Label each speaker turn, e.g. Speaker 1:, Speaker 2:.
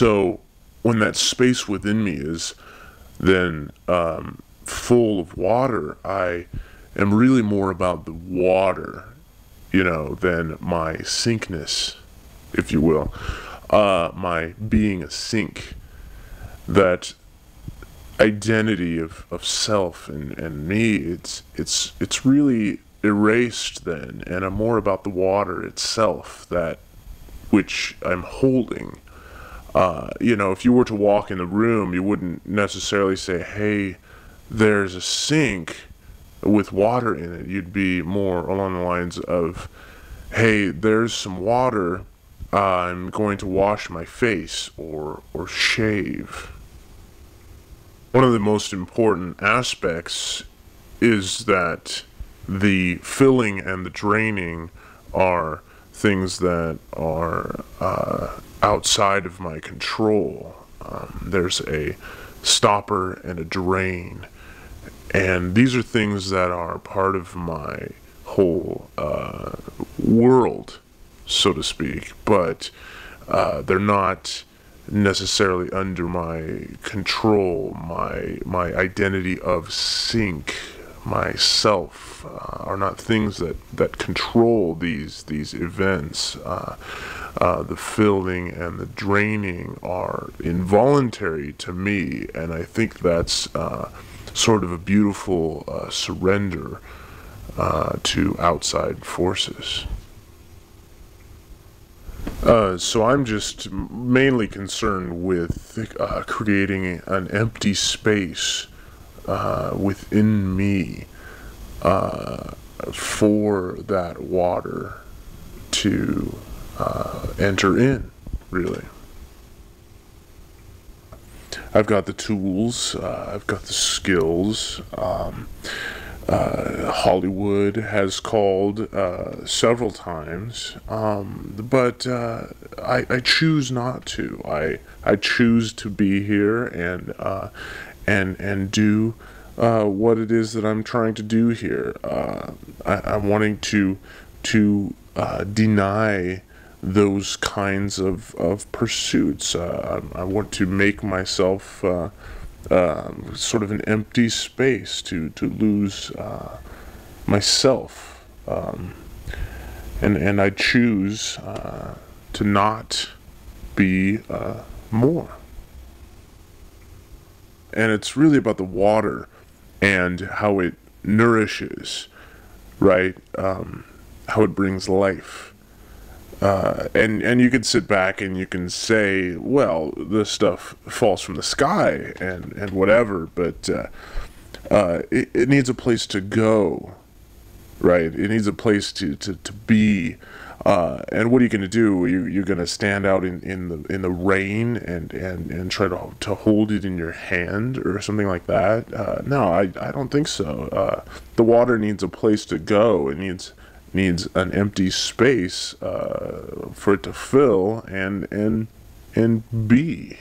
Speaker 1: So when that space within me is then full of water, I am really more about the water, than my sinkness, if you will, my being a sink. That identity of self and me, it's really erased then, and I'm more about the water itself, that which I'm holding. If you were to walk in the room, you wouldn't necessarily say, hey, there's a sink with water in it. You'd be more along the lines of, hey, there's some water, I'm going to wash my face or shave. One of the most important aspects is that the filling and the draining are things that are outside of my control. There's a stopper and a drain, and these are things that are part of my whole world, so to speak, but they're not necessarily under my control. My identity of sink, myself, are not things that control these events. The filling and the draining are involuntary to me, and I think that's sort of a beautiful surrender to outside forces. So I'm just mainly concerned with creating an empty space within me for that water to enter in, really. I've got the tools, I've got the skills. Hollywood has called several times, but I choose not to. I choose to be here and do what it is that I'm trying to do here. I'm wanting to deny those kinds of pursuits. I want to make myself sort of an empty space to lose myself, and I choose to not be more. And it's really about the water and how it nourishes, right? How it brings life. And you could sit back and you can say, well, this stuff falls from the sky and whatever, but it needs a place to go, right? It needs a place to be. And what are you going to do? You're going to stand out in the rain and try to hold it in your hand or something like that? No, I don't think so. The water needs a place to go. It needs an empty space for it to fill and be.